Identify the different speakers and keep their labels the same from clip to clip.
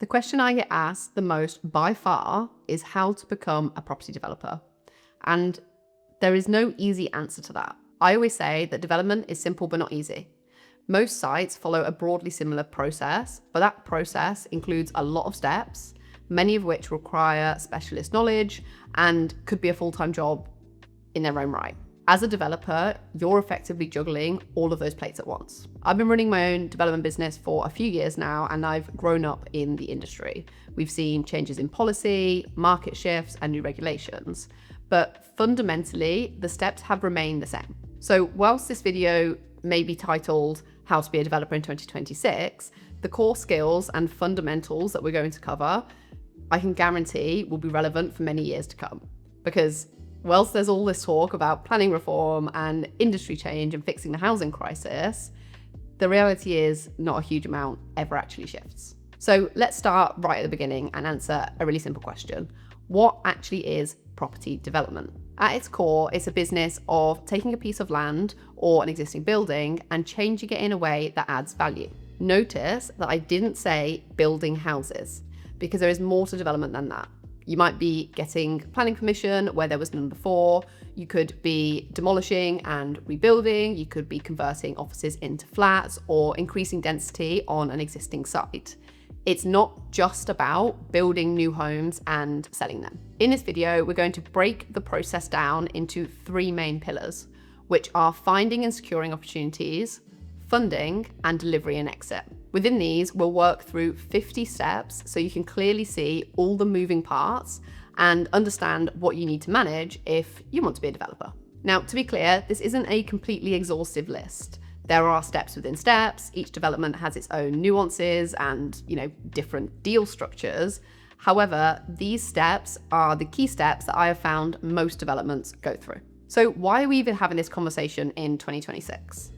Speaker 1: The question I get asked the most by far is how to become a property developer. And there is no easy answer to that. I always say that development is simple but not easy. Most sites follow a broadly similar process, but that process includes a lot of steps, many of which require specialist knowledge and could be a full-time job in their own right. As a developer, you're effectively juggling all of those plates at once. I've been running my own development business for a few years now, and I've grown up in the industry. We've seen changes in policy, market shifts, and new regulations. But fundamentally, the steps have remained the same. So whilst this video may be titled How to be a Developer in 2026, the core skills and fundamentals that we're going to cover, I can guarantee will be relevant for many years to come. Because whilst there's all this talk about planning reform and industry change and fixing the housing crisis, the reality is not a huge amount ever actually shifts. So let's start right at the beginning and answer a really simple question. What actually is property development? At its core, it's a business of taking a piece of land or an existing building and changing it in a way that adds value. Notice that I didn't say building houses, because there is more to development than that. You might be getting planning permission where there was none before. You could be demolishing and rebuilding. You could be converting offices into flats or increasing density on an existing site. It's not just about building new homes and selling them. In this video, we're going to break the process down into three main pillars, which are finding and securing opportunities, funding, and delivery and exit. Within these, we'll work through 50 steps so you can clearly see all the moving parts and understand what you need to manage if you want to be a developer. Now, to be clear, this isn't a completely exhaustive list. There are steps within steps. Each development has its own nuances and, different deal structures. However, these steps are the key steps that I have found most developments go through. So why are we even having this conversation in 2026?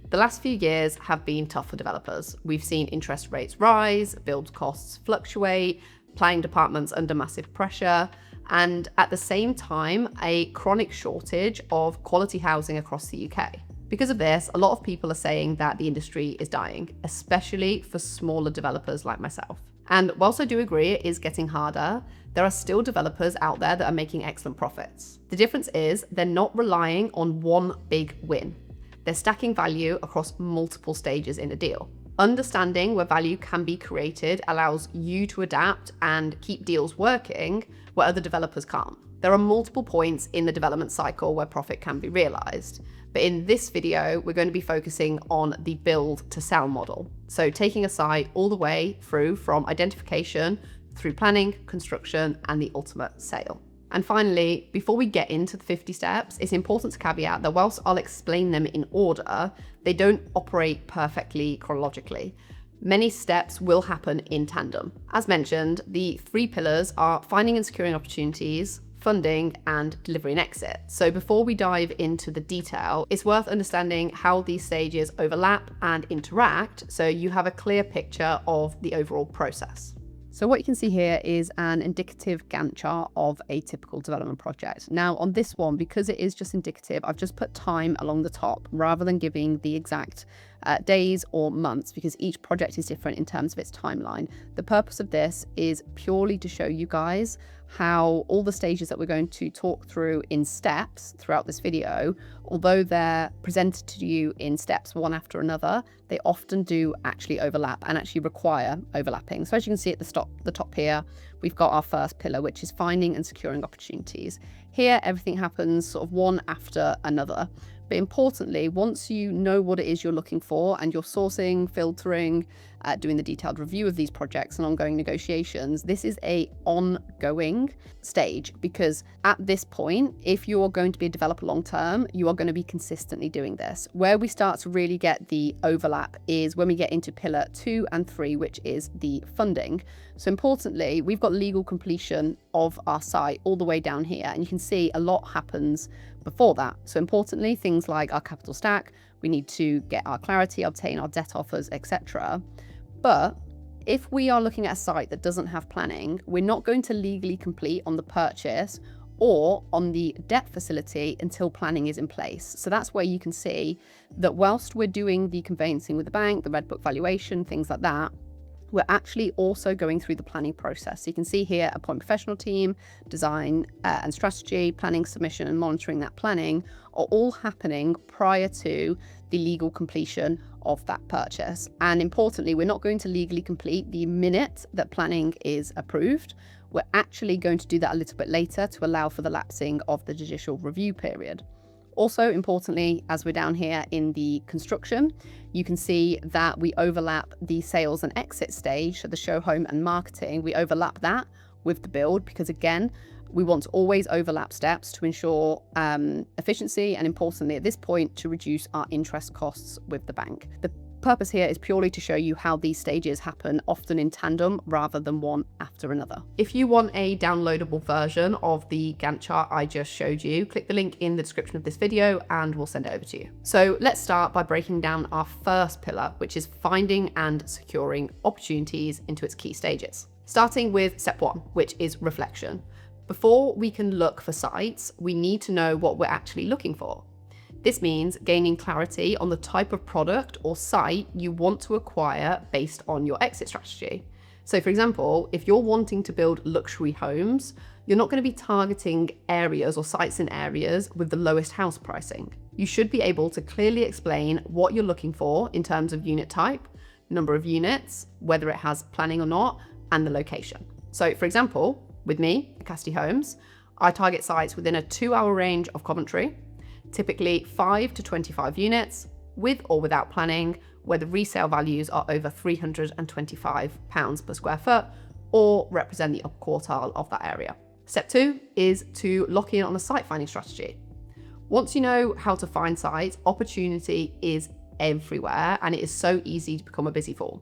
Speaker 1: The last few years have been tough for developers. We've seen interest rates rise, build costs fluctuate, planning departments under massive pressure, and at the same time, a chronic shortage of quality housing across the UK. Because of this, a lot of people are saying that the industry is dying, especially for smaller developers like myself. And whilst I do agree it is getting harder, there are still developers out there that are making excellent profits. The difference is they're not relying on one big win. They're stacking value across multiple stages in a deal. Understanding where value can be created allows you to adapt and keep deals working where other developers can't. There are multiple points in the development cycle where profit can be realized. But in this video, we're going to be focusing on the build to sell model. So taking a site all the way through from identification through planning, construction, and the ultimate sale. And finally, before we get into the 50 steps, it's important to caveat that whilst I'll explain them in order, they don't operate perfectly chronologically. Many steps will happen in tandem. As mentioned, the three pillars are finding and securing opportunities, funding, and delivery and exit. So before we dive into the detail, it's worth understanding how these stages overlap and interact so you have a clear picture of the overall process. So what you can see here is an indicative Gantt chart of a typical development project. Now on this one, because it is just indicative, I've just put time along the top rather than giving the exact days or months, because each project is different in terms of its timeline. The purpose of this is purely to show you guys how all the stages that we're going to talk through in steps throughout this video, although they're presented to you in steps one after another, they often do actually overlap and actually require overlapping. So as you can see at the top here, we've got our first pillar, which is finding and securing opportunities. Here, everything happens sort of one after another. But importantly, once you know what it is you're looking for and you're sourcing, filtering, doing the detailed review of these projects and ongoing negotiations, this is a ongoing stage, because at this point, if you're going to be a developer long term, you are going to be consistently doing this. Where we start to really get the overlap is when we get into pillar 2 and 3, which is the funding. So importantly, we've got legal completion of our site all the way down here, and you can see a lot happens before that. So importantly, things like our capital stack, we need to get our clarity, obtain our debt offers, etc. But if we are looking at a site that doesn't have planning, we're not going to legally complete on the purchase or on the debt facility until planning is in place. So that's where you can see that whilst we're doing the conveyancing with the bank, the red book valuation, things like that, we're actually also going through the planning process. So you can see here, appoint professional team, design and strategy, planning submission and monitoring that planning are all happening prior to the legal completion of that purchase. And importantly, we're not going to legally complete the minute that planning is approved. We're actually going to do that a little bit later to allow for the lapsing of the judicial review period. Also, importantly, as we're down here in the construction, you can see that we overlap the sales and exit stage, so the show home and marketing, we overlap that with the build because, again, we want to always overlap steps to ensure efficiency and, importantly, at this point, to reduce our interest costs with the bank. The purpose here is purely to show you how these stages happen, often in tandem rather than one after another. If you want a downloadable version of the Gantt chart I just showed you, click the link in the description of this video and we'll send it over to you. So let's start by breaking down our first pillar, which is finding and securing opportunities into its key stages. Starting with step 1, which is reflection. Before we can look for sites, we need to know what we're actually looking for. This means gaining clarity on the type of product or site you want to acquire based on your exit strategy. So for example, if you're wanting to build luxury homes, you're not going to be targeting areas or sites in areas with the lowest house pricing. You should be able to clearly explain what you're looking for in terms of unit type, number of units, whether it has planning or not, and the location. So for example, with me, Cassidy Homes, I target sites within a 2-hour range of Coventry, typically 5 to 25 units, with or without planning, where the resale values are over £325 per square foot or represent the upper quartile of that area. Step 2 is to lock in on a site finding strategy. Once you know how to find sites, opportunity is everywhere and it is so easy to become a busy fool.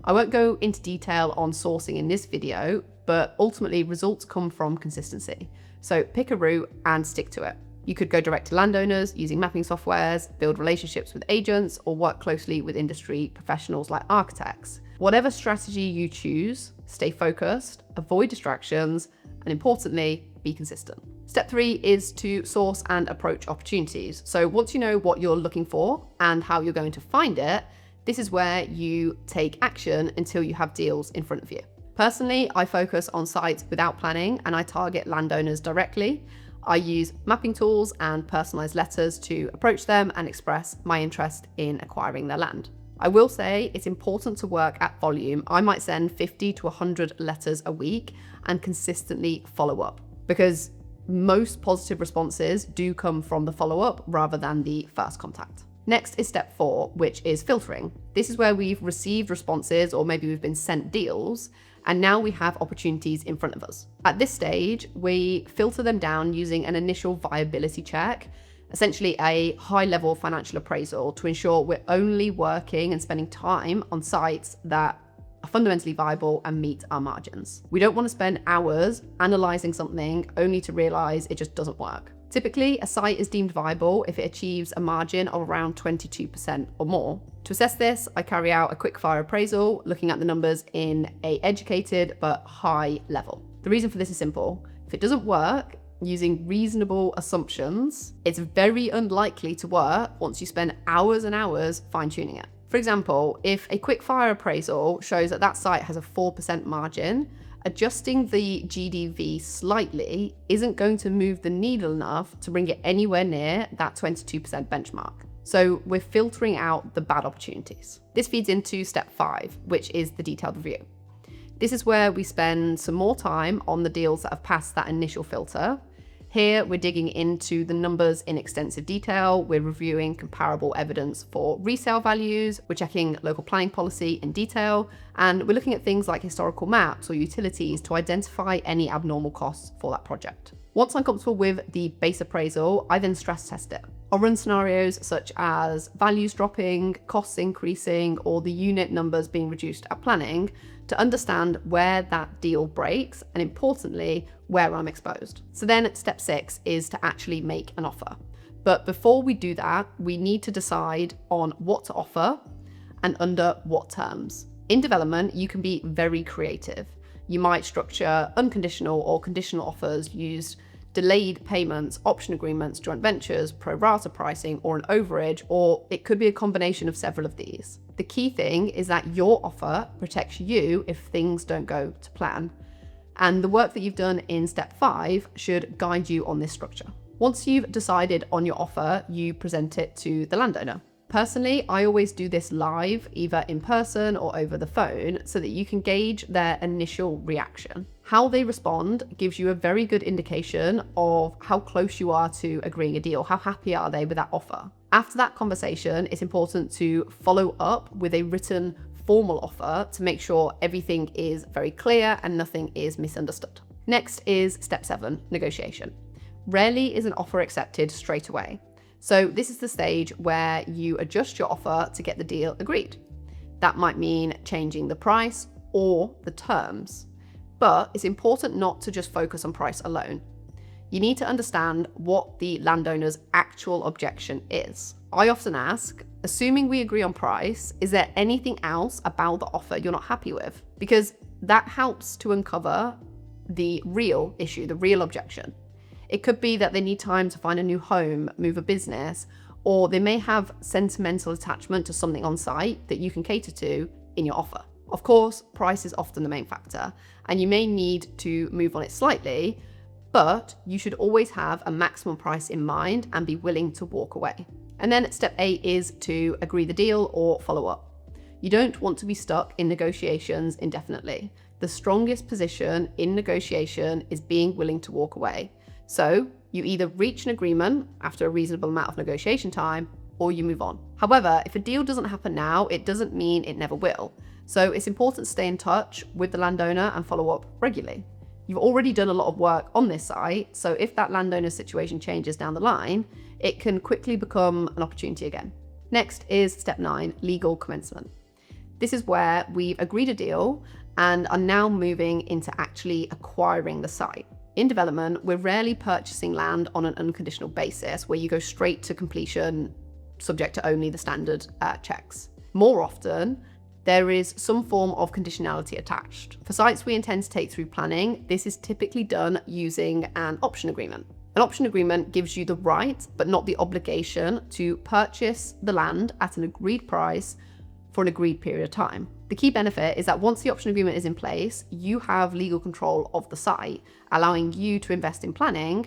Speaker 1: I won't go into detail on sourcing in this video, but ultimately results come from consistency. So pick a route and stick to it. You could go direct to landowners using mapping softwares, build relationships with agents, or work closely with industry professionals like architects. Whatever strategy you choose, stay focused, avoid distractions, and importantly, be consistent. Step 3 is to source and approach opportunities. So once you know what you're looking for and how you're going to find it, this is where you take action until you have deals in front of you. Personally, I focus on sites without planning and I target landowners directly. I use mapping tools and personalized letters to approach them and express my interest in acquiring their land. I will say it's important to work at volume. I might send 50 to 100 letters a week and consistently follow up because most positive responses do come from the follow-up rather than the first contact. Next is step 4, which is filtering. This is where we've received responses or maybe we've been sent deals and now we have opportunities in front of us. At this stage, we filter them down using an initial viability check, essentially a high-level financial appraisal to ensure we're only working and spending time on sites that are fundamentally viable and meet our margins. We don't want to spend hours analysing something only to realise it just doesn't work. Typically, a site is deemed viable if it achieves a margin of around 22% or more. To assess this, I carry out a quick-fire appraisal, looking at the numbers in an educated but high level. The reason for this is simple. If it doesn't work, using reasonable assumptions, it's very unlikely to work once you spend hours and hours fine-tuning it. For example, if a quick-fire appraisal shows that that site has a 4% margin, adjusting the GDV slightly isn't going to move the needle enough to bring it anywhere near that 22% benchmark. So we're filtering out the bad opportunities. This feeds into step 5, which is the detailed review. This is where we spend some more time on the deals that have passed that initial filter. Here, we're digging into the numbers in extensive detail. We're reviewing comparable evidence for resale values. We're checking local planning policy in detail. And we're looking at things like historical maps or utilities to identify any abnormal costs for that project. Once I'm comfortable with the base appraisal, I then stress test it. I'll run scenarios such as values dropping, costs increasing, or the unit numbers being reduced at planning to understand where that deal breaks and, importantly, where I'm exposed. So then step 6 is to actually make an offer. But before we do that, we need to decide on what to offer and under what terms. In development, you can be very creative. You might structure unconditional or conditional offers, use delayed payments, option agreements, joint ventures, pro rata pricing, or an overage, or it could be a combination of several of these. The key thing is that your offer protects you if things don't go to plan. And the work that you've done in step 5 should guide you on this structure. Once you've decided on your offer, you present it to the landowner. Personally, I always do this live, either in person or over the phone, so that you can gauge their initial reaction. How they respond gives you a very good indication of how close you are to agreeing a deal. How happy are they with that offer? After that conversation, it's important to follow up with a written formal offer to make sure everything is very clear and nothing is misunderstood. Next is step 7, negotiation. Rarely is an offer accepted straight away. So this is the stage where you adjust your offer to get the deal agreed. That might mean changing the price or the terms, but it's important not to just focus on price alone. You need to understand what the landowner's actual objection is. I often ask, assuming we agree on price, is there anything else about the offer you're not happy with? Because that helps to uncover the real issue, the real objection. It could be that they need time to find a new home, move a business, or they may have sentimental attachment to something on site that you can cater to in your offer. Of course, price is often the main factor, and you may need to move on it slightly, but you should always have a maximum price in mind and be willing to walk away. And then step 8 is to agree the deal or follow up. You don't want to be stuck in negotiations indefinitely. The strongest position in negotiation is being willing to walk away. So you either reach an agreement after a reasonable amount of negotiation time, or you move on. However, if a deal doesn't happen now, it doesn't mean it never will. So it's important to stay in touch with the landowner and follow up regularly. You've already done a lot of work on this site, so if that landowner's situation changes down the line, it can quickly become an opportunity again. Next is step 9, legal commencement. This is where we've agreed a deal and are now moving into actually acquiring the site. In development, we're rarely purchasing land on an unconditional basis where you go straight to completion subject to only the standard checks. More often, there is some form of conditionality attached. For sites we intend to take through planning, this is typically done using an option agreement. An option agreement gives you the right, but not the obligation, to purchase the land at an agreed price for an agreed period of time. The key benefit is that once the option agreement is in place, you have legal control of the site, allowing you to invest in planning,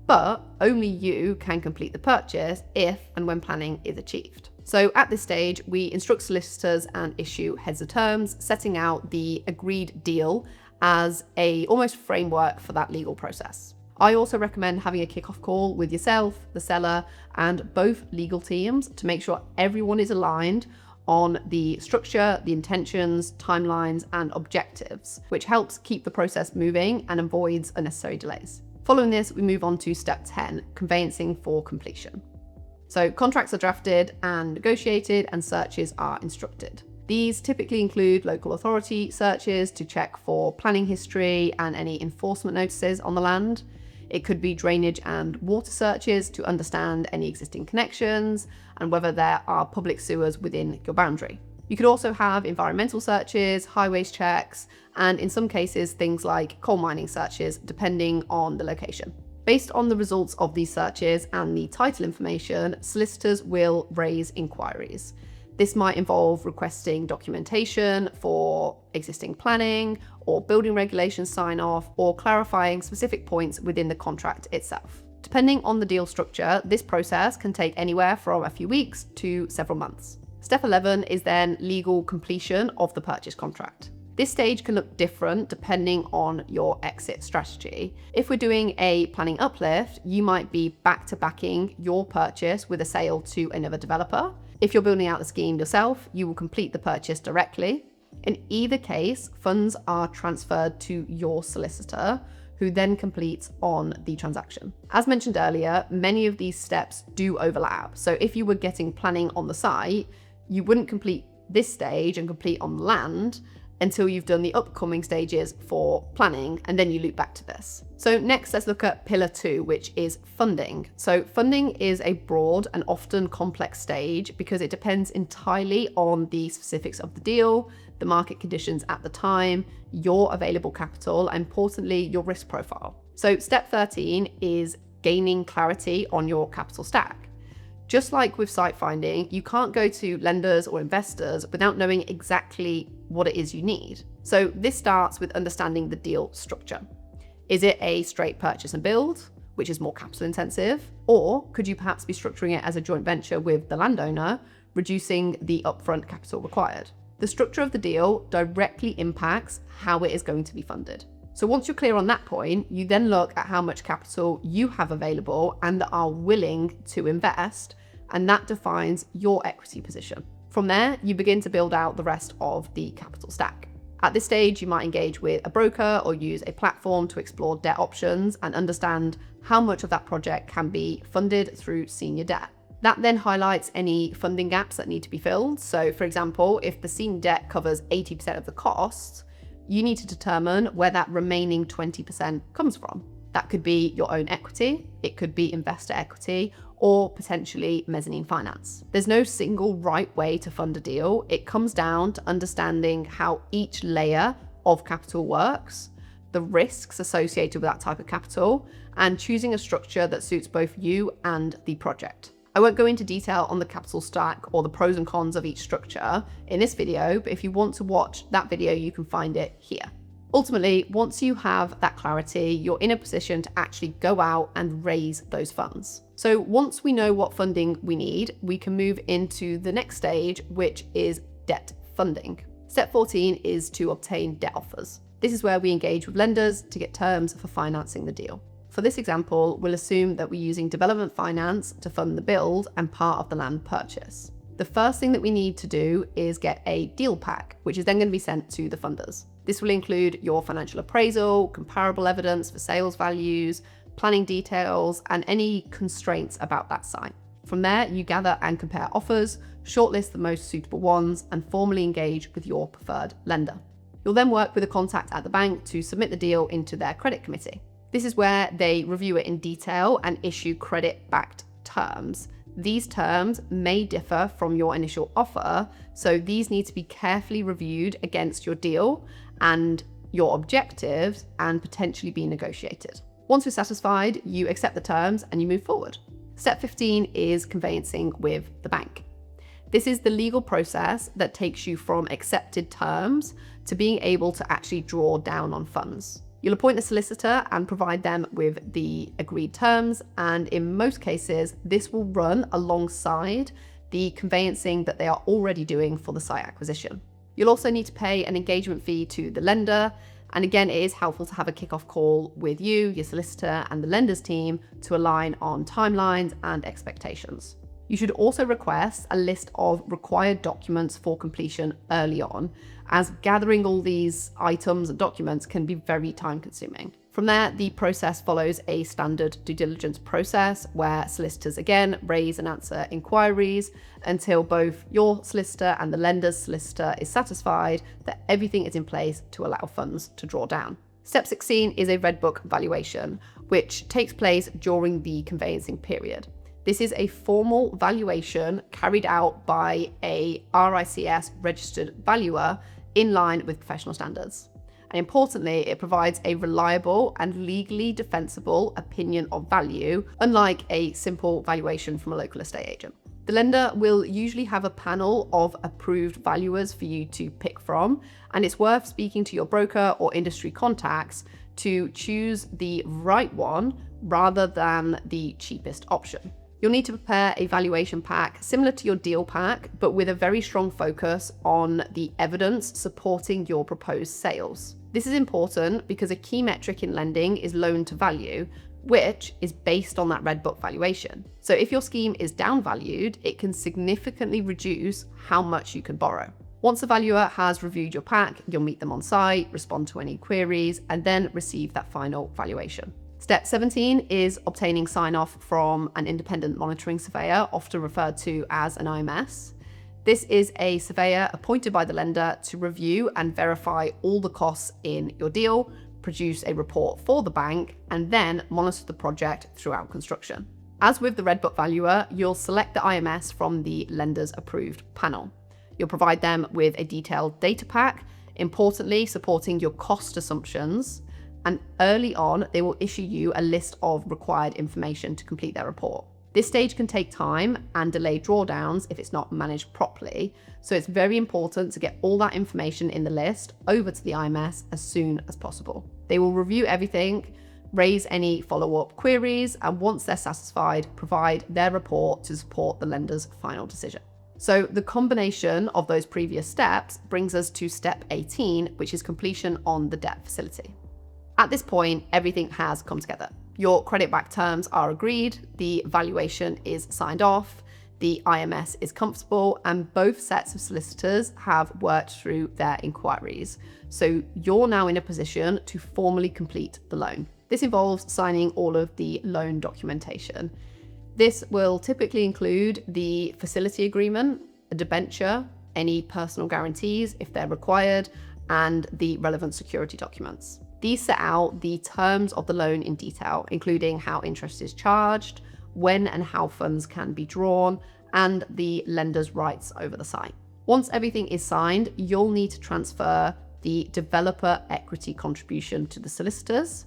Speaker 1: but only you can complete the purchase if and when planning is achieved. So at this stage, we instruct solicitors and issue heads of terms, setting out the agreed deal as a almost framework for that legal process. I also recommend having a kickoff call with yourself, the seller, and both legal teams to make sure everyone is aligned on the structure, the intentions, timelines, and objectives, which helps keep the process moving and avoids unnecessary delays. Following this, we move on to step 10, conveyancing for completion. So contracts are drafted and negotiated, and searches are instructed. These typically include local authority searches to check for planning history and any enforcement notices on the land. It could be drainage and water searches to understand any existing connections and whether there are public sewers within your boundary. You could also have environmental searches, highways checks, and in some cases, things like coal mining searches, depending on the location. Based on the results of these searches and the title information, solicitors will raise inquiries. This might involve requesting documentation for existing planning or building regulations sign-off, or clarifying specific points within the contract itself. Depending on the deal structure, this process can take anywhere from a few weeks to several months. Step 11 is then legal completion of the purchase contract. This stage can look different depending on your exit strategy. If we're doing a planning uplift, you might be back-to-backing your purchase with a sale to another developer. If you're building out the scheme yourself, you will complete the purchase directly. In either case, funds are transferred to your solicitor, who then completes on the transaction. As mentioned earlier, many of these steps do overlap. So if you were getting planning on the site, you wouldn't complete this stage and complete on land until you've done the upcoming stages for planning, and then you loop back to this. So next, let's look at pillar 2, which is funding. So funding is a broad and often complex stage because it depends entirely on the specifics of the deal, the market conditions at the time, your available capital, and importantly, your risk profile. So step 13 is gaining clarity on your capital stack. Just like with site finding, you can't go to lenders or investors without knowing exactly what it is you need. So this starts with understanding the deal structure. Is it a straight purchase and build, which is more capital intensive? Or could you perhaps be structuring it as a joint venture with the landowner, reducing the upfront capital required? The structure of the deal directly impacts how it is going to be funded. So once you're clear on that point, you then look at how much capital you have available and are willing to invest, and that defines your equity position. From there, you begin to build out the rest of the capital stack. At this stage, you might engage with a broker or use a platform to explore debt options and understand how much of that project can be funded through senior debt. That then highlights any funding gaps that need to be filled. So for example, if the senior debt covers 80% of the costs, you need to determine where that remaining 20% comes from. That could be your own equity, it could be investor equity, or potentially mezzanine finance. There's no single right way to fund a deal. It comes down to understanding how each layer of capital works, the risks associated with that type of capital, and choosing a structure that suits both you and the project. I won't go into detail on the capital stack or the pros and cons of each structure in this video, but if you want to watch that video, you can find it here. Ultimately, once you have that clarity, you're in a position to actually go out and raise those funds. So once we know what funding we need, we can move into the next stage, which is debt funding. Step 14 is to obtain debt offers. This is where we engage with lenders to get terms for financing the deal. For this example, we'll assume that we're using development finance to fund the build and part of the land purchase. The first thing that we need to do is get a deal pack, which is then going to be sent to the funders. This will include your financial appraisal, comparable evidence for sales values, planning details, and any constraints about that site. From there, you gather and compare offers, shortlist the most suitable ones, and formally engage with your preferred lender. You'll then work with a contact at the bank to submit the deal into their credit committee. This is where they review it in detail and issue credit-backed terms. These terms may differ from your initial offer, so these need to be carefully reviewed against your deal and your objectives and potentially be negotiated. Once you're satisfied, you accept the terms and you move forward. Step 15 is conveyancing with the bank. This is the legal process that takes you from accepted terms to being able to actually draw down on funds. You'll appoint a solicitor and provide them with the agreed terms, and in most cases, this will run alongside the conveyancing that they are already doing for the site acquisition. You'll also need to pay an engagement fee to the lender, and again, it is helpful to have a kickoff call with you, your solicitor, and the lender's team to align on timelines and expectations. You should also request a list of required documents for completion early on, as gathering all these items and documents can be very time consuming. From there, the process follows a standard due diligence process where solicitors again raise and answer inquiries until both your solicitor and the lender's solicitor is satisfied that everything is in place to allow funds to draw down. Step 16 is a Red Book valuation, which takes place during the conveyancing period. This is a formal valuation carried out by a RICS registered valuer in line with professional standards. And importantly, it provides a reliable and legally defensible opinion of value, unlike a simple valuation from a local estate agent. The lender will usually have a panel of approved valuers for you to pick from, and it's worth speaking to your broker or industry contacts to choose the right one rather than the cheapest option. You'll need to prepare a valuation pack similar to your deal pack, but with a very strong focus on the evidence supporting your proposed sales. This is important because a key metric in lending is loan to value, which is based on that Red Book valuation. So if your scheme is downvalued, it can significantly reduce how much you can borrow. Once the valuer has reviewed your pack, you'll meet them on site, respond to any queries, and then receive that final valuation. Step 17 is obtaining sign-off from an independent monitoring surveyor, often referred to as an IMS. This is a surveyor appointed by the lender to review and verify all the costs in your deal, produce a report for the bank, and then monitor the project throughout construction. As with the Red Book valuer, you'll select the IMS from the lender's approved panel. You'll provide them with a detailed data pack, importantly supporting your cost assumptions. and early on, they will issue you a list of required information to complete their report. This stage can take time and delay drawdowns if it's not managed properly, so it's very important to get all that information in the list over to the IMS as soon as possible. They will review everything, raise any follow-up queries, and once they're satisfied, provide their report to support the lender's final decision. So the combination of those previous steps brings us to step 18, which is completion on the debt facility. At this point, everything has come together. Your credit-backed terms are agreed, the valuation is signed off, the IMS is comfortable, and both sets of solicitors have worked through their inquiries. So you're now in a position to formally complete the loan. This involves signing all of the loan documentation. This will typically include the facility agreement, a debenture, any personal guarantees if they're required, and the relevant security documents. These set out the terms of the loan in detail, including how interest is charged, when and how funds can be drawn, and the lender's rights over the site. Once everything is signed, you'll need to transfer the developer equity contribution to the solicitors.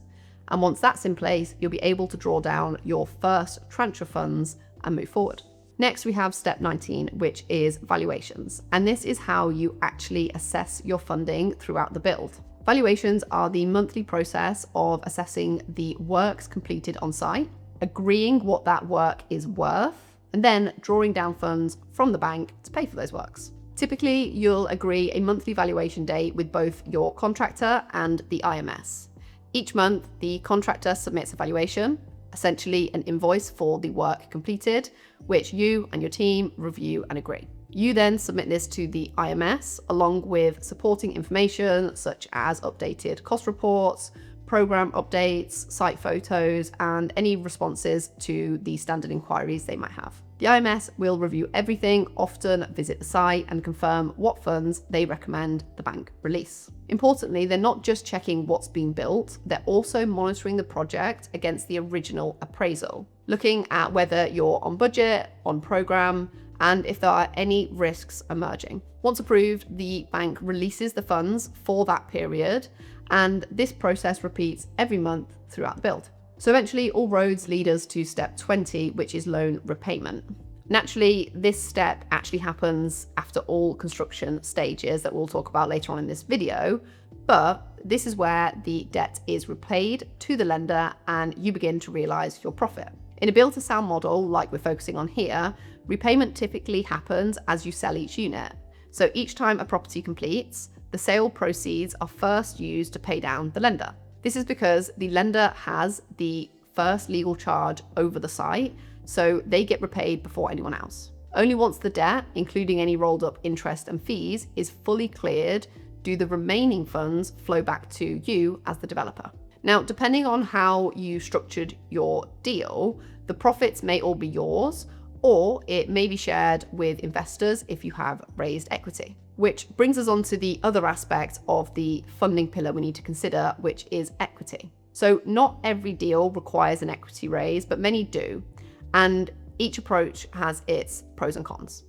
Speaker 1: And once that's in place, you'll be able to draw down your first tranche of funds and move forward. Next, we have step 19, which is valuations. And this is how you actually assess your funding throughout the build. Valuations are the monthly process of assessing the works completed on site, agreeing what that work is worth, and then drawing down funds from the bank to pay for those works. Typically, you'll agree a monthly valuation date with both your contractor and the IMS. Each month, the contractor submits a valuation, essentially an invoice for the work completed, which you and your team review and agree. You then submit this to the IMS along with supporting information such as updated cost reports, program updates, site photos, and any responses to the standard inquiries they might have. The IMS will review everything, often visit the site and confirm what funds they recommend the bank release. Importantly, they're not just checking what's being built, they're also monitoring the project against the original appraisal, looking at whether you're on budget, on program, and if there are any risks emerging. Once approved, the bank releases the funds for that period, and this process repeats every month throughout the build. So eventually all roads lead us to step 20, which is loan repayment. Naturally, this step actually happens after all construction stages that we'll talk about later on in this video, but this is where the debt is repaid to the lender and you begin to realize your profit. In a build-to-sell model, like we're focusing on here, repayment typically happens as you sell each unit. So each time a property completes, the sale proceeds are first used to pay down the lender. This is because the lender has the first legal charge over the site, so they get repaid before anyone else. Only once the debt, including any rolled up interest and fees, is fully cleared, do the remaining funds flow back to you as the developer. Now, depending on how you structured your deal, the profits may all be yours, or it may be shared with investors if you have raised equity. Which brings us on to the other aspect of the funding pillar we need to consider, which is equity. So not every deal requires an equity raise, but many do. And each approach has its pros and cons.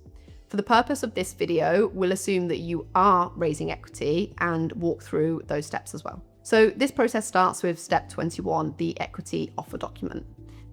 Speaker 1: For the purpose of this video, we'll assume that you are raising equity and walk through those steps as well. So this process starts with step 21, the equity offer document.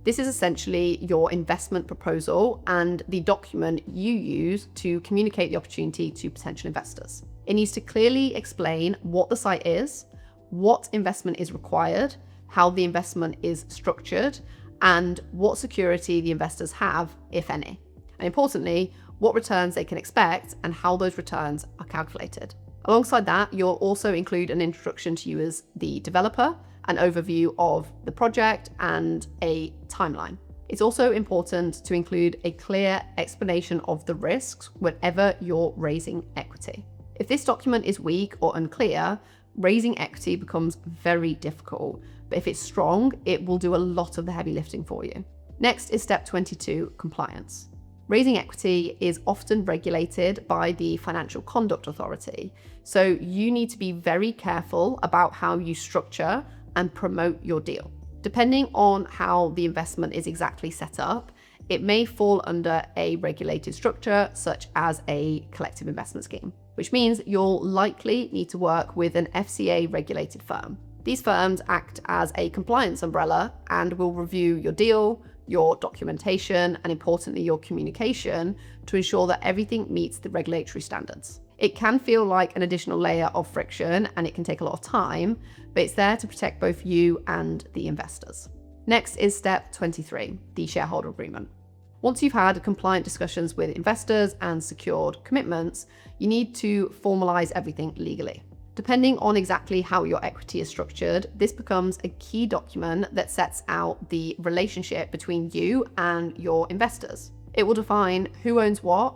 Speaker 1: This is essentially your investment proposal and the document you use to communicate the opportunity to potential investors. It needs to clearly explain what the site is, what investment is required, how the investment is structured, and what security the investors have, if any. And importantly, what returns they can expect and how those returns are calculated. Alongside that, you'll also include an introduction to you as the developer, an overview of the project, and a timeline. It's also important to include a clear explanation of the risks whenever you're raising equity. If this document is weak or unclear, raising equity becomes very difficult, but if it's strong, it will do a lot of the heavy lifting for you. Next is step 22, compliance. Raising equity is often regulated by the Financial Conduct Authority, so you need to be very careful about how you structure and promote your deal. Depending on how the investment is exactly set up, it may fall under a regulated structure such as a collective investment scheme, which means you'll likely need to work with an FCA regulated firm. These firms act as a compliance umbrella and will review your deal, your documentation, and importantly, your communication to ensure that everything meets the regulatory standards. It can feel like an additional layer of friction and it can take a lot of time, but it's there to protect both you and the investors. Next is step 23, the shareholder agreement. Once you've had compliant discussions with investors and secured commitments, you need to formalize everything legally. Depending on exactly how your equity is structured, this becomes a key document that sets out the relationship between you and your investors. It will define who owns what,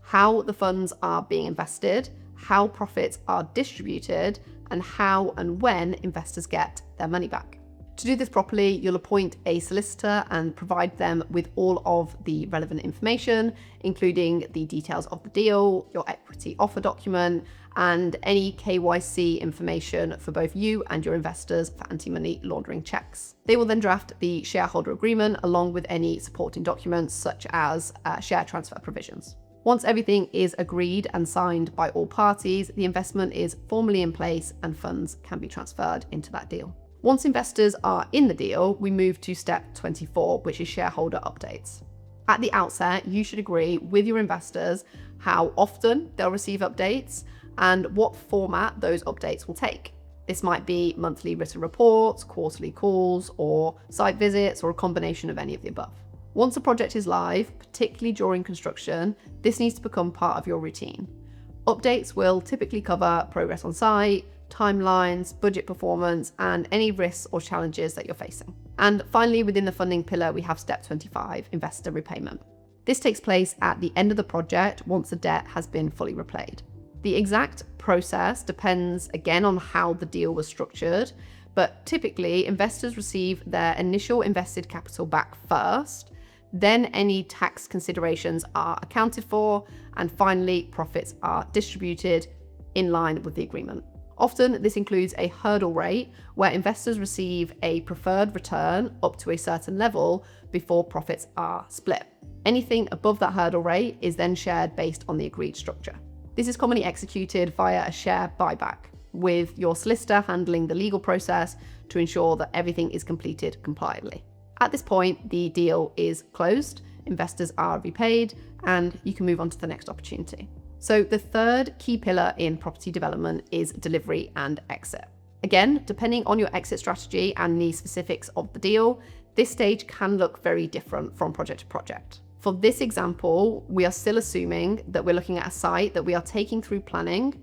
Speaker 1: how the funds are being invested, how profits are distributed, and how and when investors get their money back. To do this properly, you'll appoint a solicitor and provide them with all of the relevant information, including the details of the deal, your equity offer document, and any KYC information for both you and your investors for anti-money laundering checks. They will then draft the shareholder agreement along with any supporting documents such as share transfer provisions. Once everything is agreed and signed by all parties, the investment is formally in place and funds can be transferred into that deal. Once investors are in the deal, we move to step 24, which is shareholder updates. At the outset, you should agree with your investors how often they'll receive updates and what format those updates will take. This might be monthly written reports, quarterly calls, or site visits, or a combination of any of the above. Once a project is live, particularly during construction, this needs to become part of your routine. Updates will typically cover progress on site, timelines, budget performance, and any risks or challenges that you're facing. And finally, within the funding pillar, we have step 25, investor repayment. This takes place at the end of the project once the debt has been fully repaid. The exact process depends again on how the deal was structured, but typically investors receive their initial invested capital back first, then any tax considerations are accounted for, and finally profits are distributed in line with the agreement. Often this includes a hurdle rate where investors receive a preferred return up to a certain level before profits are split. Anything above that hurdle rate is then shared based on the agreed structure. This is commonly executed via a share buyback, with your solicitor handling the legal process to ensure that everything is completed compliantly. At this point, the deal is closed, investors are repaid, and you can move on to the next opportunity. So the third key pillar in property development is delivery and exit. Again, depending on your exit strategy and the specifics of the deal, this stage can look very different from project to project. For this example, we are still assuming that we're looking at a site that we are taking through planning,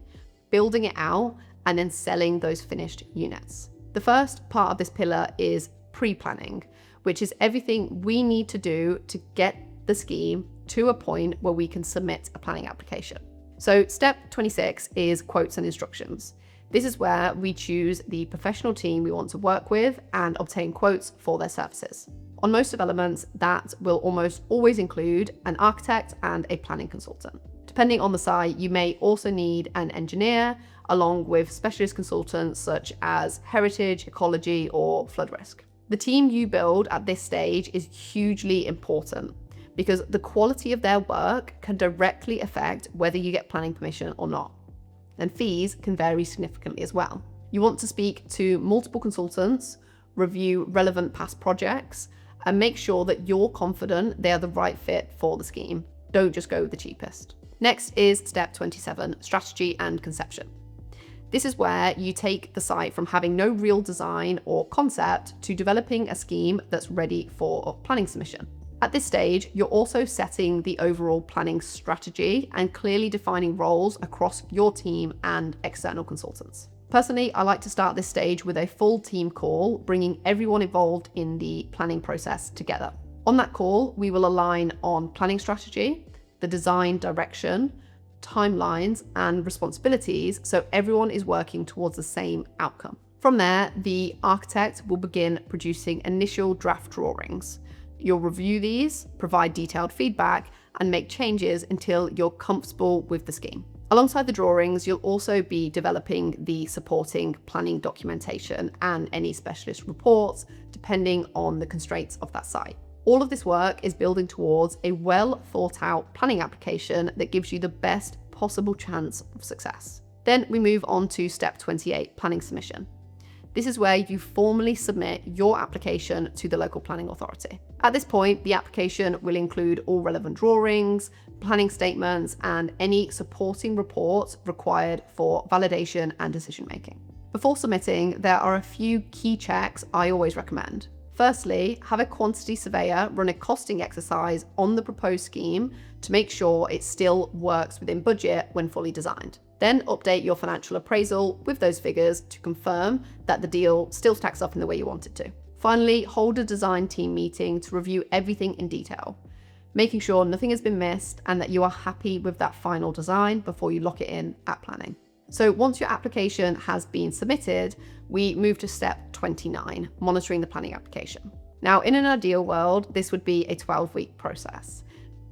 Speaker 1: building it out, and then selling those finished units. The first part of this pillar is pre-planning, which is everything we need to do to get the scheme to a point where we can submit a planning application. So step 26 is quotes and instructions. This is where we choose the professional team we want to work with and obtain quotes for their services. On most developments, that will almost always include an architect and a planning consultant. Depending on the site, you may also need an engineer along with specialist consultants such as heritage, ecology, or flood risk. The team you build at this stage is hugely important, because the quality of their work can directly affect whether you get planning permission or not. And fees can vary significantly as well. You want to speak to multiple consultants, review relevant past projects, and make sure that you're confident they are the right fit for the scheme. Don't just go with the cheapest. Next is step 27, strategy and conception. This is where you take the site from having no real design or concept to developing a scheme that's ready for planning submission. At this stage, you're also setting the overall planning strategy and clearly defining roles across your team and external consultants. Personally, I like to start this stage with a full team call, bringing everyone involved in the planning process together. On that call, we will align on planning strategy, the design direction, timelines, and responsibilities, so everyone is working towards the same outcome. From there, the architect will begin producing initial draft drawings. You'll review these, provide detailed feedback, and make changes until you're comfortable with the scheme. Alongside the drawings, you'll also be developing the supporting planning documentation and any specialist reports, depending on the constraints of that site. All of this work is building towards a well thought out planning application that gives you the best possible chance of success. Then we move on to step 28, planning submission. This is where you formally submit your application to the local planning authority. At this point, the application will include all relevant drawings, planning statements, and any supporting reports required for validation and decision making. Before submitting, there are a few key checks I always recommend. Firstly, have a quantity surveyor run a costing exercise on the proposed scheme to make sure it still works within budget when fully designed. Then update your financial appraisal with those figures to confirm that the deal still stacks up in the way you want it to. Finally, hold a design team meeting to review everything in detail, making sure nothing has been missed and that you are happy with that final design before you lock it in at planning. So once your application has been submitted, we move to step 29, monitoring the planning application. Now, in an ideal world, this would be a 12-week process,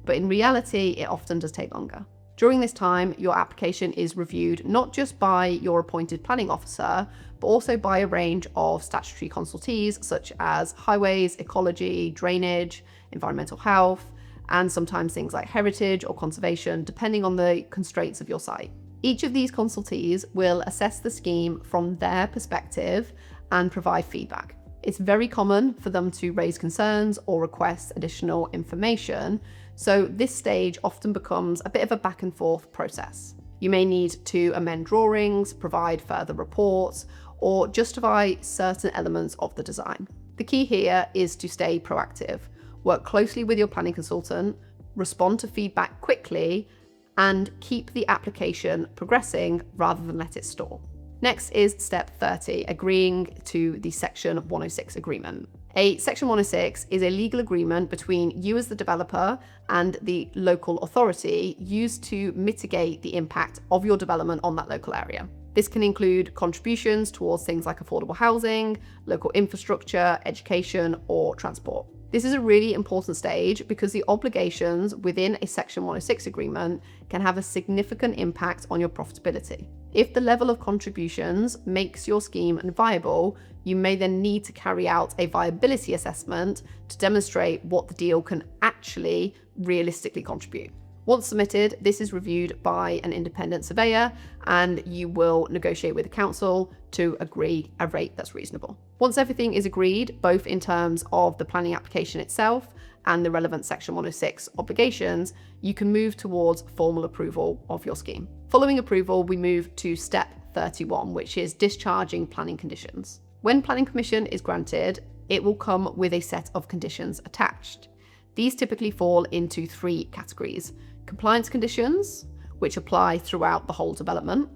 Speaker 1: but in reality, it often does take longer. During this time, your application is reviewed not just by your appointed planning officer, but also by a range of statutory consultees such as highways, ecology, drainage, environmental health, and sometimes things like heritage or conservation, depending on the constraints of your site. Each of these consultees will assess the scheme from their perspective and provide feedback. It's very common for them to raise concerns or request additional information, so this stage often becomes a bit of a back and forth process. You may need to amend drawings, provide further reports, or justify certain elements of the design. The key here is to stay proactive, work closely with your planning consultant, respond to feedback quickly, and keep the application progressing rather than let it stall. Next is step 30, agreeing to the Section 106 agreement. A Section 106 is a legal agreement between you as the developer and the local authority used to mitigate the impact of your development on that local area. This can include contributions towards things like affordable housing, local infrastructure, education, or transport. This is a really important stage because the obligations within a Section 106 agreement can have a significant impact on your profitability. If the level of contributions makes your scheme unviable, you may then need to carry out a viability assessment to demonstrate what the deal can actually realistically contribute. Once submitted, this is reviewed by an independent surveyor and you will negotiate with the council to agree a rate that's reasonable. Once everything is agreed, both in terms of the planning application itself and the relevant Section 106 obligations, you can move towards formal approval of your scheme. Following approval, we move to step 31, which is discharging planning conditions. When planning permission is granted, it will come with a set of conditions attached. These typically fall into three categories: compliance conditions, which apply throughout the whole development;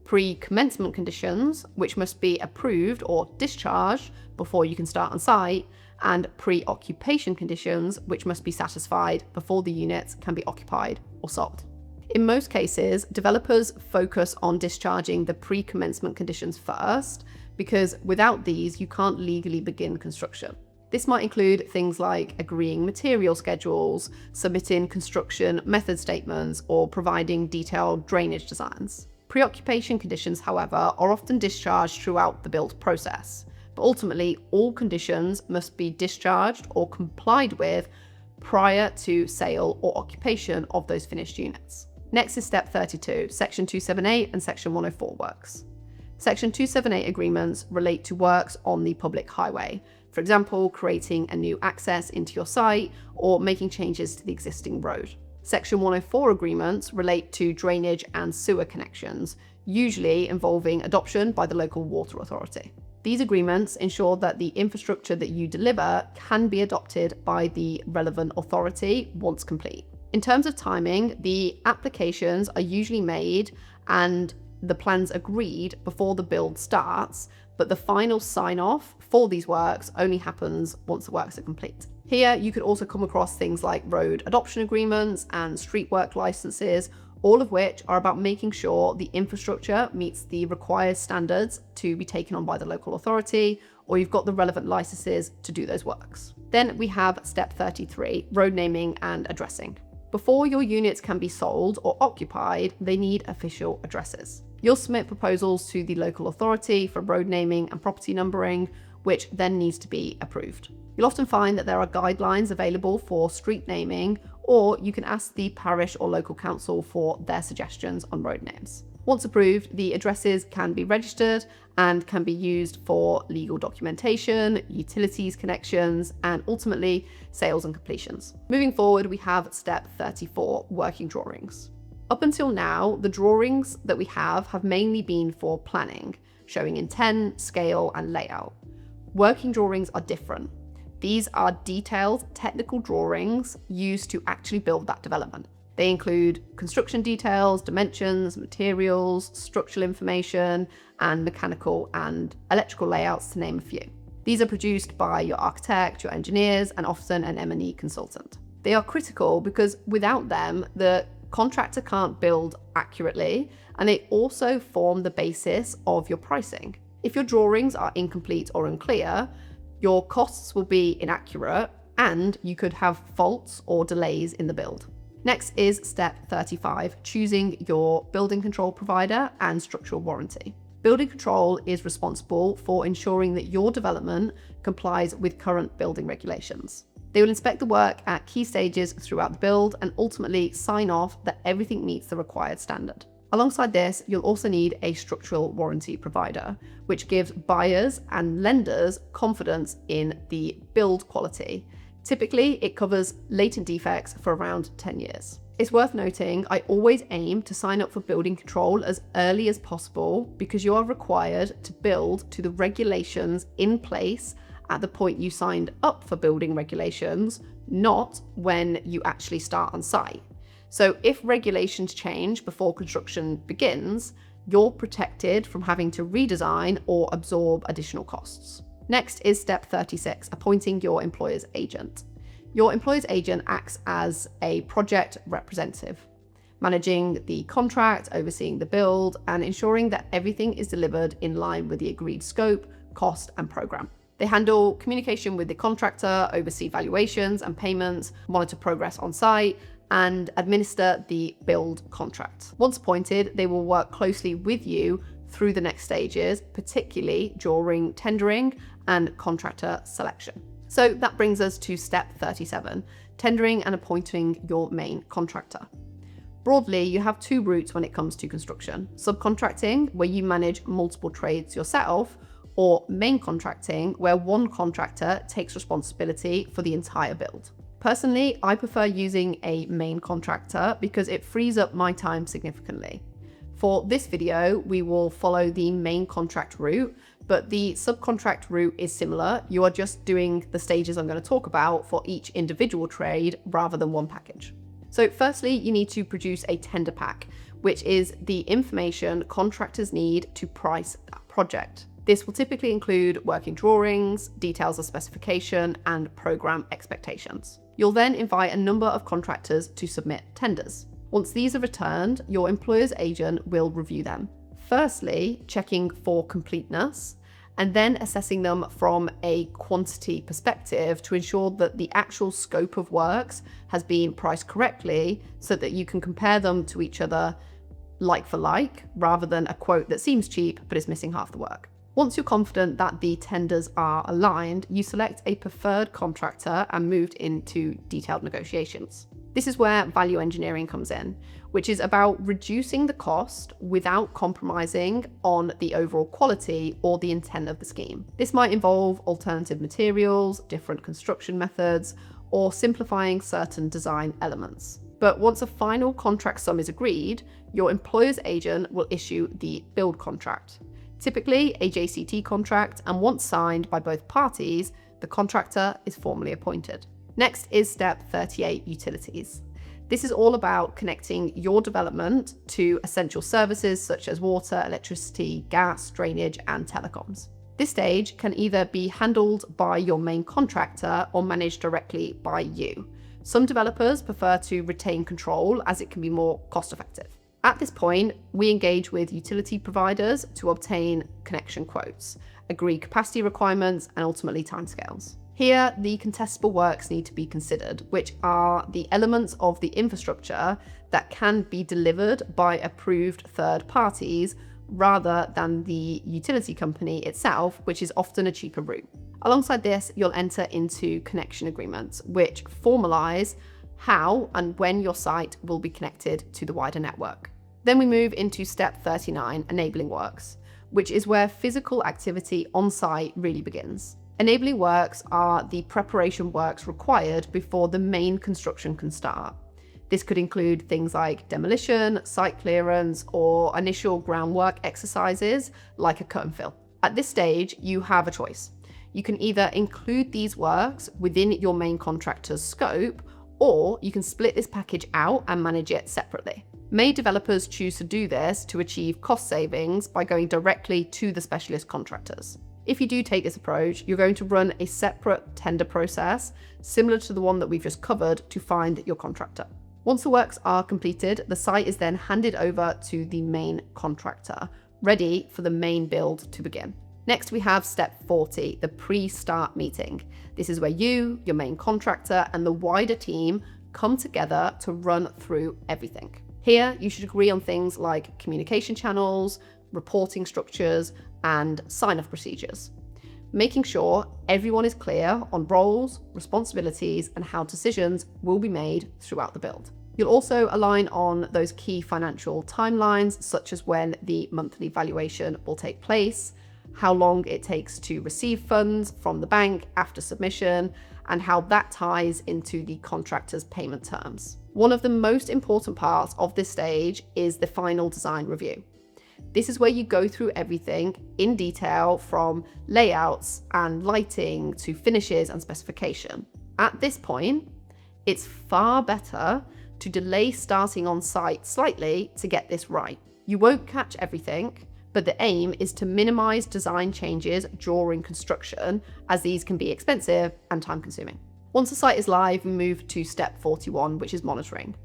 Speaker 1: pre-commencement conditions, which must be approved or discharged before you can start on site; and pre-occupation conditions, which must be satisfied before the units can be occupied or sold. In most cases, developers focus on discharging the pre-commencement conditions first, because without these, you can't legally begin construction. This might include things like agreeing material schedules, submitting construction method statements, or providing detailed drainage designs. Preoccupation conditions, however, are often discharged throughout the build process, but ultimately all conditions must be discharged or complied with prior to sale or occupation of those finished units. Next is step 32, Section 278 and Section 104 works. Section 278 agreements relate to works on the public highway, for example, creating a new access into your site or making changes to the existing road. Section 104 agreements relate to drainage and sewer connections, usually involving adoption by the local water authority. These agreements ensure that the infrastructure that you deliver can be adopted by the relevant authority once complete. In terms of timing, the applications are usually made and the plans agreed before the build starts, but the final sign-off for these works only happens once the works are complete. Here, you could also come across things like road adoption agreements and street work licenses, all of which are about making sure the infrastructure meets the required standards to be taken on by the local authority, or you've got the relevant licenses to do those works. Then we have step 33, road naming and addressing. Before your units can be sold or occupied, they need official addresses. You'll submit proposals to the local authority for road naming and property numbering, which then needs to be approved. You'll often find that there are guidelines available for street naming, or you can ask the parish or local council for their suggestions on road names. Once approved, the addresses can be registered and can be used for legal documentation, utilities connections, and ultimately sales and completions. Moving forward, we have step 34, working drawings. Up until now, the drawings that we have mainly been for planning, showing intent, scale, and layout. Working drawings are different. These are detailed technical drawings used to actually build that development. They include construction details, dimensions, materials, structural information, and mechanical and electrical layouts, to name a few. These are produced by your architect, your engineers, and often an M&E consultant. They are critical because without them, the contractor can't build accurately, and they also form the basis of your pricing. If your drawings are incomplete or unclear, your costs will be inaccurate, and you could have faults or delays in the build. Next is step 35, choosing your building control provider and structural warranty. Building control is responsible for ensuring that your development complies with current building regulations. They will inspect the work at key stages throughout the build and ultimately sign off that everything meets the required standard. Alongside this, you'll also need a structural warranty provider, which gives buyers and lenders confidence in the build quality. Typically, it covers latent defects for around 10 years. It's worth noting, I always aim to sign up for building control as early as possible because you are required to build to the regulations in place at the point you signed up for building regulations, not when you actually start on site. So if regulations change before construction begins, you're protected from having to redesign or absorb additional costs. Next is step 36, appointing your employer's agent. Your employer's agent acts as a project representative, managing the contract, overseeing the build, and ensuring that everything is delivered in line with the agreed scope, cost, and program. They handle communication with the contractor, oversee valuations and payments, monitor progress on site, and administer the build contract. Once appointed, they will work closely with you through the next stages, particularly during tendering and contractor selection. So that brings us to step 37, tendering and appointing your main contractor. Broadly, you have two routes when it comes to construction: subcontracting, where you manage multiple trades yourself, or main contracting, where one contractor takes responsibility for the entire build. Personally, I prefer using a main contractor because it frees up my time significantly. For this video, we will follow the main contract route, but the subcontract route is similar. You are just doing the stages I'm going to talk about for each individual trade rather than one package. So firstly, you need to produce a tender pack, which is the information contractors need to price that project. This will typically include working drawings, details of specification, and program expectations. You'll then invite a number of contractors to submit tenders. Once these are returned, your employer's agent will review them. Firstly, checking for completeness, and then assessing them from a quantity perspective to ensure that the actual scope of works has been priced correctly so that you can compare them to each other like for like, rather than a quote that seems cheap but is missing half the work. Once you're confident that the tenders are aligned, you select a preferred contractor and moved into detailed negotiations. This is where value engineering comes in, which is about reducing the cost without compromising on the overall quality or the intent of the scheme. This might involve alternative materials, different construction methods, or simplifying certain design elements. But once a final contract sum is agreed, your employer's agent will issue the build contract, typically a JCT contract, and once signed by both parties, the contractor is formally appointed. Next is step 38, utilities. This is all about connecting your development to essential services such as water, electricity, gas, drainage, and telecoms. This stage can either be handled by your main contractor or managed directly by you. Some developers prefer to retain control as it can be more cost-effective. At this point, we engage with utility providers to obtain connection quotes, agree capacity requirements, and ultimately timescales. Here, the contestable works need to be considered, which are the elements of the infrastructure that can be delivered by approved third parties rather than the utility company itself, which is often a cheaper route. Alongside this, you'll enter into connection agreements, which formalize how and when your site will be connected to the wider network. Then we move into step 39, enabling works, which is where physical activity on site really begins. Enabling works are the preparation works required before the main construction can start. This could include things like demolition, site clearance, or initial groundwork exercises like a cut and fill. At this stage, you have a choice. You can either include these works within your main contractor's scope, or you can split this package out and manage it separately. Many developers choose to do this to achieve cost savings by going directly to the specialist contractors. If you do take this approach, you're going to run a separate tender process, similar to the one that we've just covered, to find your contractor. Once the works are completed, the site is then handed over to the main contractor, ready for the main build to begin. Next, we have step 40, the pre-start meeting. This is where you, your main contractor, and the wider team come together to run through everything. Here, you should agree on things like communication channels, reporting structures, and sign-off procedures, making sure everyone is clear on roles, responsibilities, and how decisions will be made throughout the build. You'll also align on those key financial timelines, such as when the monthly valuation will take place, how long it takes to receive funds from the bank after submission, and how that ties into the contractor's payment terms. One of the most important parts of this stage is the final design review. This is where you go through everything in detail, from layouts and lighting to finishes and specification. At this point, it's far better to delay starting on site slightly to get this right. You won't catch everything, but the aim is to minimize design changes during construction, as these can be expensive and time consuming. Once the site is live, we move to step 41, which is monitoring.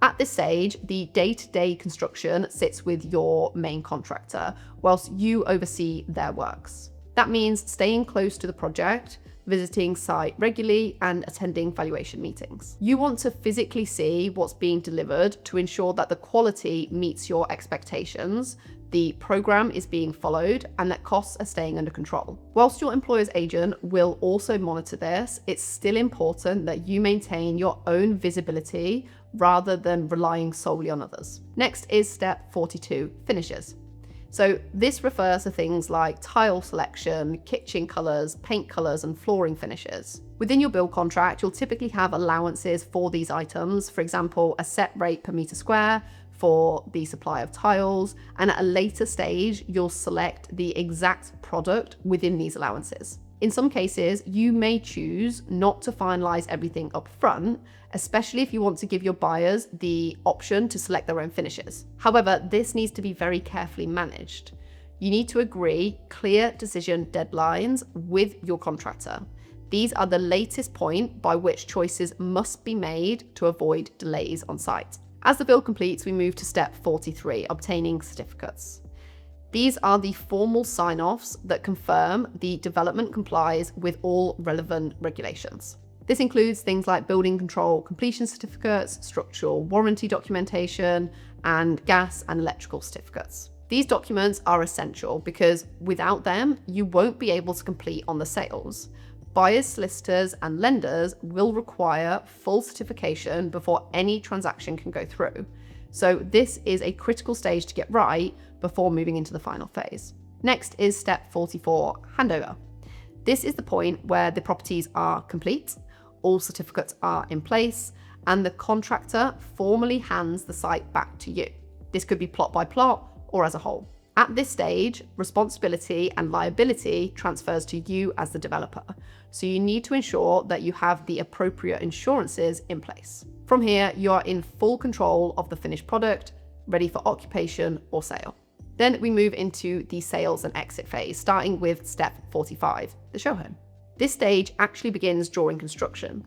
Speaker 1: At this stage, the day-to-day construction sits with your main contractor, whilst you oversee their works. That means staying close to the project, visiting site regularly, and attending valuation meetings. You want to physically see what's being delivered to ensure that the quality meets your expectations, the program is being followed, and that costs are staying under control. Whilst your employer's agent will also monitor this, it's still important that you maintain your own visibility rather than relying solely on others. Next is step 42, finishes. So this refers to things like tile selection, kitchen colours, paint colours, and flooring finishes. Within your build contract, you'll typically have allowances for these items, for example, a set rate per metre square for the supply of tiles, and at a later stage, you'll select the exact product within these allowances. In some cases, you may choose not to finalise everything up front, especially if you want to give your buyers the option to select their own finishes. However, this needs to be very carefully managed. You need to agree clear decision deadlines with your contractor. These are the latest point by which choices must be made to avoid delays on site. As the build completes, we move to step 43, obtaining certificates. These are the formal sign-offs that confirm the development complies with all relevant regulations. This includes things like building control completion certificates, structural warranty documentation, and gas and electrical certificates. These documents are essential because without them, you won't be able to complete on the sales. Buyers, solicitors, and lenders will require full certification before any transaction can go through. So this is a critical stage to get right before moving into the final phase. Next is step 44, handover. This is the point where the properties are complete, all certificates are in place, and the contractor formally hands the site back to you. This could be plot by plot or as a whole. At this stage, responsibility and liability transfers to you as the developer, so you need to ensure that you have the appropriate insurances in place. From here, you are in full control of the finished product, ready for occupation or sale. Then we move into the sales and exit phase, starting with step 45, the show home. This stage actually begins during construction.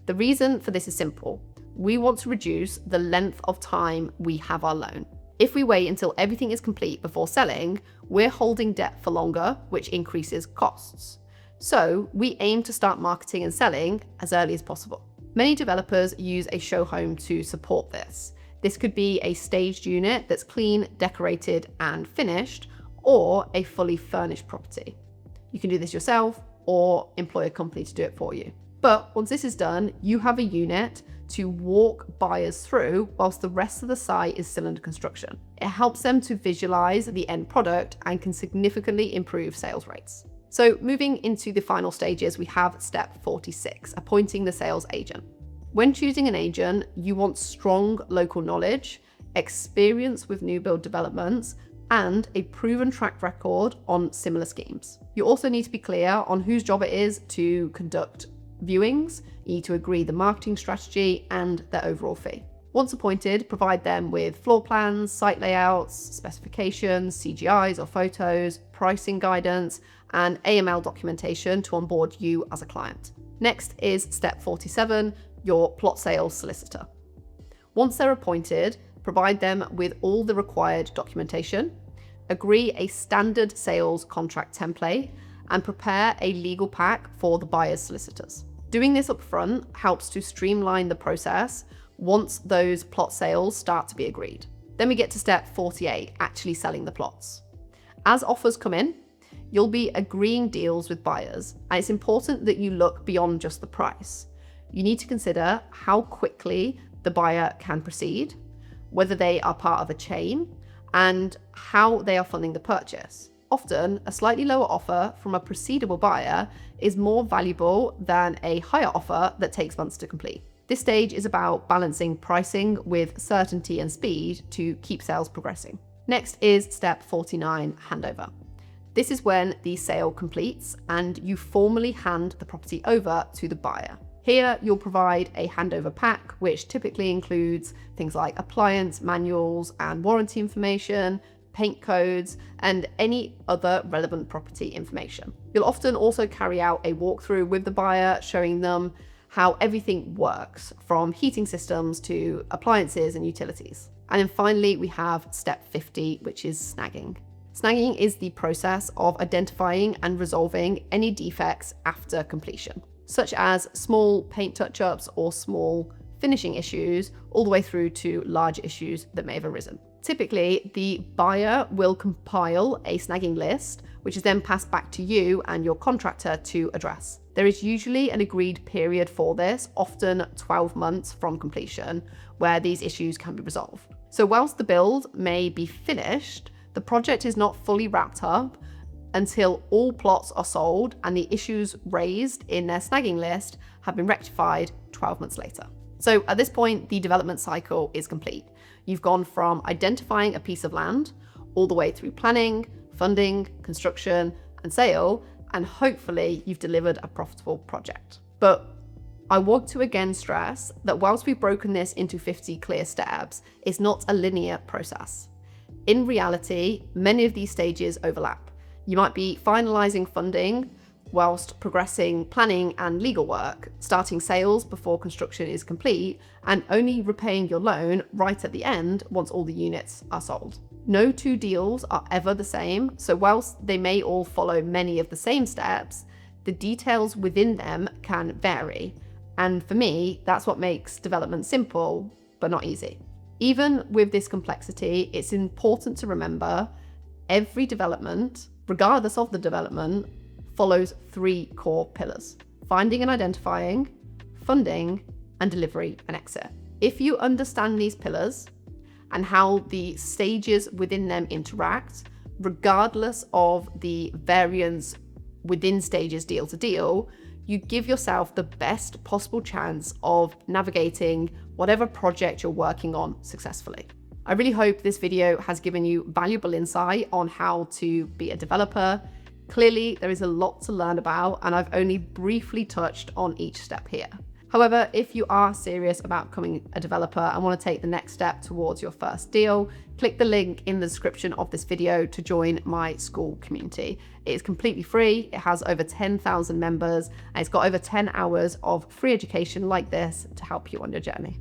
Speaker 1: The reason for this is simple. We want to reduce the length of time we have our loan. If we wait until everything is complete before selling, we're holding debt for longer, which increases costs. So we aim to start marketing and selling as early as possible. Many developers use a show home to support this. This could be a staged unit that's clean, decorated, and finished, or a fully furnished property. You can do this yourself or employ a company to do it for you. But once this is done, you have a unit to walk buyers through whilst the rest of the site is still under construction. It It helps them to visualize the end product and can significantly improve sales rates. So moving into the final stages, we have step 46, appointing the sales agent. When choosing an agent, you want strong local knowledge, experience with new build developments, and a proven track record on similar schemes. You also need to be clear on whose job it is to conduct viewings. You need to agree the marketing strategy and their overall fee. Once appointed, provide them with floor plans, site layouts, specifications, CGIs or photos, pricing guidance, and AML documentation to onboard you as a client. Next is step 47, your plot sales solicitor. Once they're appointed, provide them with all the required documentation, agree a standard sales contract template, and prepare a legal pack for the buyer's solicitors. Doing this upfront helps to streamline the process once those plot sales start to be agreed. Then we get to step 48, actually selling the plots. As offers come in, you'll be agreeing deals with buyers, and it's important that you look beyond just the price. You need to consider how quickly the buyer can proceed, whether they are part of a chain, and how they are funding the purchase. Often, a slightly lower offer from a proceedable buyer is more valuable than a higher offer that takes months to complete. This stage is about balancing pricing with certainty and speed to keep sales progressing. Next is step 49, handover. This is when the sale completes and you formally hand the property over to the buyer. Here, you'll provide a handover pack, which typically includes things like appliance manuals and warranty information, paint codes, and any other relevant property information. You'll often also carry out a walkthrough with the buyer, showing them how everything works, from heating systems to appliances and utilities. And then finally, we have step 50, which is snagging. Snagging is the process of identifying and resolving any defects after completion, such as small paint touch-ups or small finishing issues, all the way through to large issues that may have arisen. Typically, the buyer will compile a snagging list, which is then passed back to you and your contractor to address. There is usually an agreed period for this, often 12 months from completion, where these issues can be resolved. So whilst the build may be finished, the project is not fully wrapped up until all plots are sold and the issues raised in their snagging list have been rectified 12 months later. So at this point, the development cycle is complete. You've gone from identifying a piece of land all the way through planning, funding, construction, and sale, and hopefully you've delivered a profitable project. But I want to again stress that whilst we've broken this into 50 clear steps, it's not a linear process. In reality, many of these stages overlap. You might be finalizing funding whilst progressing planning and legal work, starting sales before construction is complete, and only repaying your loan right at the end once all the units are sold. No two deals are ever the same, so whilst they may all follow many of the same steps, the details within them can vary. And for me, that's what makes development simple, but not easy. Even with this complexity, it's important to remember every development, regardless of the development, follows 3 core pillars: finding and identifying, funding, and delivery and exit. If you understand these pillars and how the stages within them interact, regardless of the variance within stages deal to deal, you give yourself the best possible chance of navigating whatever project you're working on successfully. I really hope this video has given you valuable insight on how to be a developer. Clearly, there is a lot to learn about, and I've only briefly touched on each step here. However, if you are serious about becoming a developer and want to take the next step towards your first deal, click the link in the description of this video to join my school community. It is completely free, it has over 10,000 members, and it's got over 10 hours of free education like this to help you on your journey.